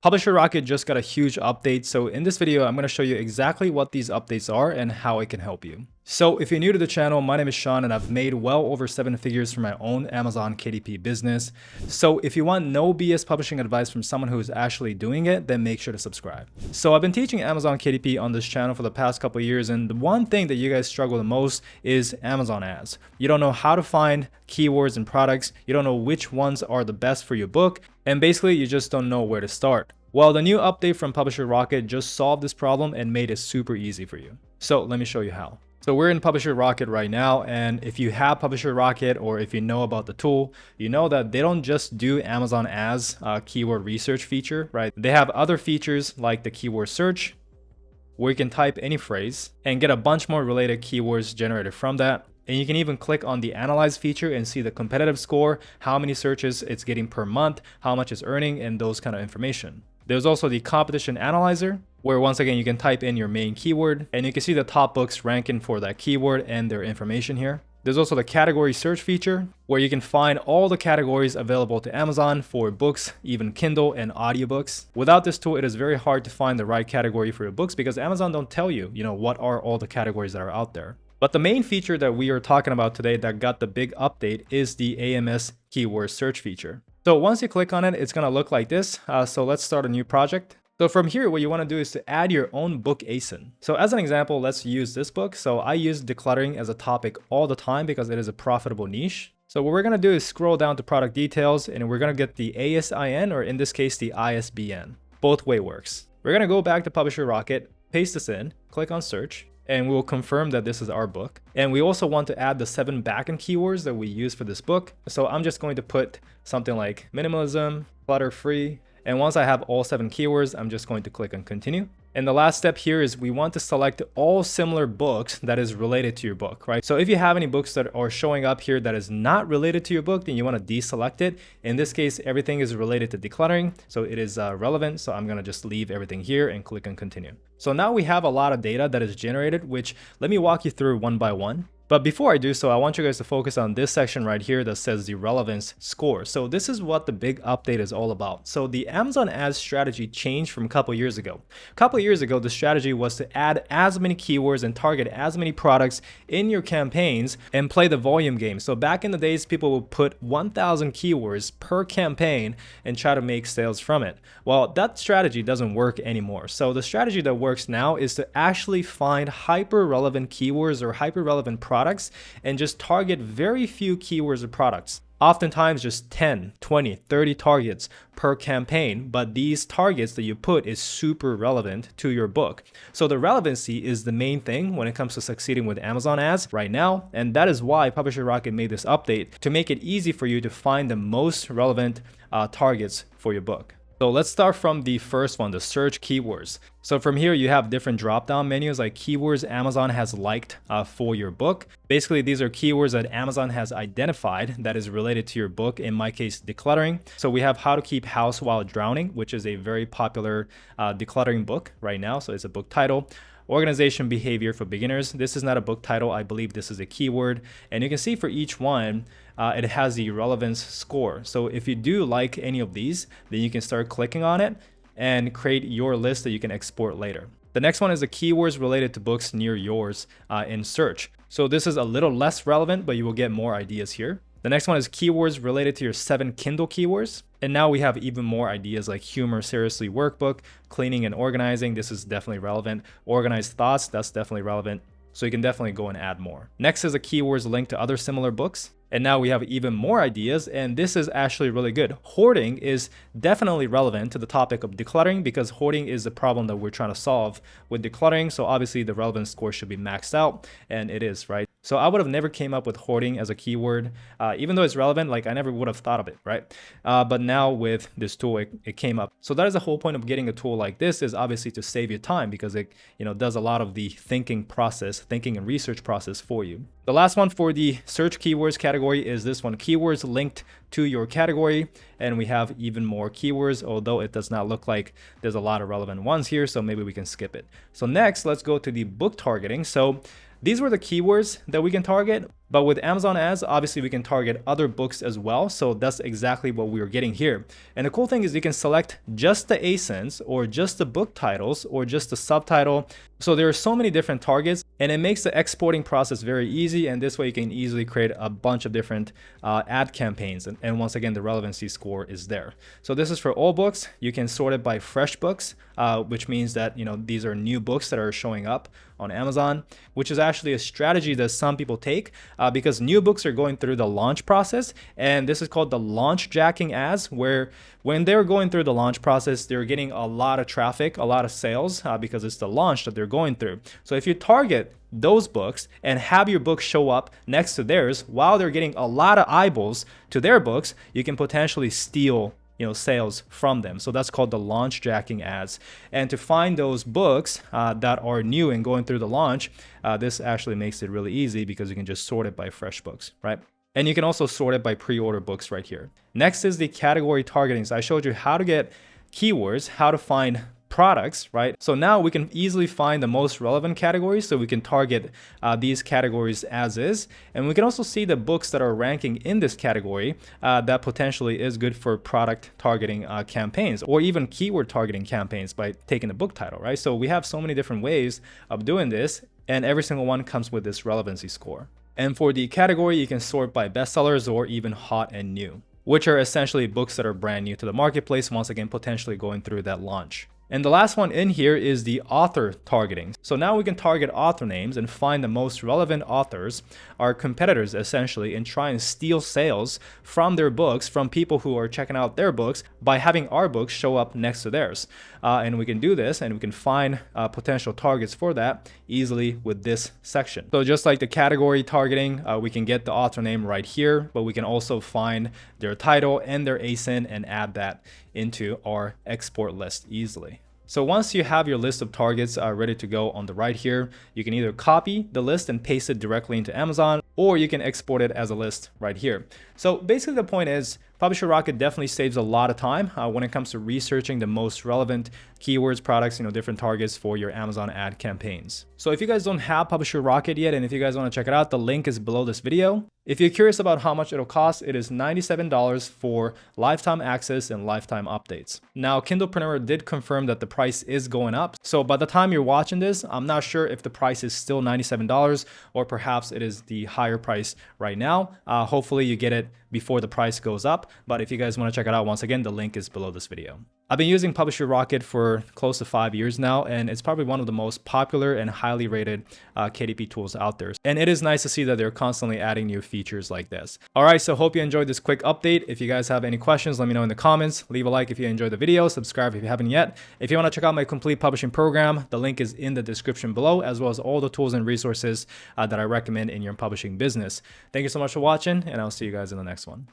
Publisher Rocket just got a huge update, so in this video, I'm going to show you exactly what these updates are and how it can help you. So if you're new to the channel, my name is Sean and I've made well over 7 figures from my own Amazon KDP business. So if you want no BS publishing advice from someone who is actually doing it, then make sure to subscribe. So I've been teaching Amazon KDP on this channel for the past couple of years, and the one thing that you guys struggle the most is Amazon ads. You don't know how to find keywords and products, you don't know which ones are the best for your book, and basically you just don't know where to start. Well, the new update from Publisher Rocket just solved this problem and made it super easy for you. So let me show you how. So we're in Publisher Rocket right now, and if you have Publisher Rocket or if you know about the tool, you know that they don't just do Amazon ads keyword research feature, right? They have other features like the keyword search, where you can type any phrase and get a bunch more related keywords generated from that. And you can even click on the analyze feature and see the competitive score, how many searches it's getting per month, how much it's earning, and those kind of information. There's also the competition analyzer, where once again, you can type in your main keyword and you can see the top books ranking for that keyword and their information here. There's also the category search feature, where you can find all the categories available to Amazon for books, even Kindle and audiobooks. Without this tool, it is very hard to find the right category for your books because Amazon don't tell you, what are all the categories that are out there. But the main feature that we are talking about today that got the big update is the AMS keyword search feature. So once you click on it, it's going to look like this. So let's start a new project. So from here, what you want to do is to add your own book ASIN. So as an example, let's use this book. So I use decluttering as a topic all the time because it is a profitable niche. So what we're going to do is scroll down to product details and we're going to get the ASIN, or in this case, the ISBN. Both way works. We're going to go back to Publisher Rocket, paste this in, click on search, and we'll confirm that this is our book. And we also want to add the 7 backend keywords that we use for this book. So I'm just going to put something like minimalism, clutter-free. And once I have all 7 keywords, I'm just going to click on continue. And the last step here is we want to select all similar books that is related to your book, right? So if you have any books that are showing up here that is not related to your book, then you want to deselect it. In this case, everything is related to decluttering, so it is relevant. So I'm going to just leave everything here and click on continue. So now we have a lot of data that is generated, which let me walk you through one by one. But before I do so, I want you guys to focus on this section right here that says the relevance score. So this is what the big update is all about. So the Amazon ads strategy changed from a couple years ago. A couple years ago, the strategy was to add as many keywords and target as many products in your campaigns and play the volume game. So back in the days, people would put 1,000 keywords per campaign and try to make sales from it. Well, that strategy doesn't work anymore. So the strategy that works now is to actually find hyper relevant keywords or hyper relevant products and just target very few keywords or products. Oftentimes just 10, 20, 30 targets per campaign, but these targets that you put is super relevant to your book. So the relevancy is the main thing when it comes to succeeding with Amazon ads right now, and that is why Publisher Rocket made this update to make it easy for you to find the most relevant targets for your book. So let's start from the first one, the search keywords. So from here, you have different drop-down menus like keywords Amazon has liked for your book. Basically, these are keywords that Amazon has identified that is related to your book, in my case, decluttering. So we have How to Keep House While Drowning, which is a very popular decluttering book right now. So it's a book title. Organization Behavior for Beginners. This is not a book title. I believe this is a keyword. And you can see for each one, it has the relevance score. So if you do like any of these, then you can start clicking on it and create your list that you can export later. The next one is the keywords related to books near yours in search. So this is a little less relevant, but you will get more ideas here. The next one is keywords related to your 7 Kindle keywords. And now we have even more ideas like humor, seriously workbook, cleaning and organizing. This is definitely relevant. Organized thoughts, that's definitely relevant. So you can definitely go and add more. Next is the keywords linked to other similar books. And now we have even more ideas, and this is actually really good. Hoarding is definitely relevant to the topic of decluttering because hoarding is the problem that we're trying to solve with decluttering. So obviously the relevance score should be maxed out, and it is, right? So I would have never came up with hoarding as a keyword, even though it's relevant, like I never would have thought of it, right? But now with this tool, it came up. So that is the whole point of getting a tool like this, is obviously to save you time because it does a lot of the thinking and research process for you. The last one for the search keywords category is this one, keywords linked to your category. And we have even more keywords, although it does not look like there's a lot of relevant ones here. So maybe we can skip it. So next, let's go to the book targeting. So these were the keywords that we can target. But with Amazon ads, obviously we can target other books as well. So that's exactly what we are getting here. And the cool thing is you can select just the ASINs or just the book titles or just the subtitle. So there are so many different targets, and it makes the exporting process very easy. And this way you can easily create a bunch of different ad campaigns. And once again, the relevancy score is there. So this is for all books. You can sort it by fresh books, which means that, you know, these are new books that are showing up on Amazon, which is actually a strategy that some people take because new books are going through the launch process. And this is called the launch jacking ads, where when they're going through the launch process, they're getting a lot of traffic, a lot of sales because it's the launch that they're going through. So if you target those books and have your book show up next to theirs while they're getting a lot of eyeballs to their books, you can potentially steal, you know, sales from them. So that's called the launch jacking ads. And to find those books that are new and going through the launch, this actually makes it really easy because you can just sort it by fresh books, right? And you can also sort it by pre-order books right here. Next is the category targeting. So I showed you how to get keywords, how to find products, right? So now we can easily find the most relevant categories, so we can target these categories as is. And we can also see the books that are ranking in this category that potentially is good for product targeting campaigns, or even keyword targeting campaigns by taking the book title, right? So we have so many different ways of doing this, and every single one comes with this relevancy score. And for the category, you can sort by bestsellers or even hot and new, which are essentially books that are brand new to the marketplace, once again, potentially going through that launch. And the last one in here is the author targeting. So now we can target author names and find the most relevant authors, our competitors essentially, and try and steal sales from their books, from people who are checking out their books, by having our books show up next to theirs. And we can do this, and we can find potential targets for that easily with this section. So just like the category targeting, we can get the author name right here, but we can also find their title and their ASIN and add that into our export list easily. So once you have your list of targets ready to go on the right here, you can either copy the list and paste it directly into Amazon, or you can export it as a list right here. So basically the point is, Publisher Rocket definitely saves a lot of time when it comes to researching the most relevant keywords, products, different targets for your Amazon ad campaigns. So if you guys don't have Publisher Rocket yet, and if you guys want to check it out, the link is below this video. If you're curious about how much it'll cost, it is $97 for lifetime access and lifetime updates. Now, Kindlepreneur did confirm that the price is going up. So by the time you're watching this, I'm not sure if the price is still $97 or perhaps it is the higher price right now. Hopefully you get it before the price goes up. But if you guys want to check it out, once again, the link is below this video. I've been using Publisher Rocket for close to 5 years now, and it's probably one of the most popular and highly rated KDP tools out there. And it is nice to see that they're constantly adding new features like this. All right, so hope you enjoyed this quick update. If you guys have any questions, let me know in the comments. Leave a like if you enjoyed the video, subscribe if you haven't yet. If you want to check out my complete publishing program, the link is in the description below, as well as all the tools and resources that I recommend in your publishing business. Thank you so much for watching, and I'll see you guys in the next one.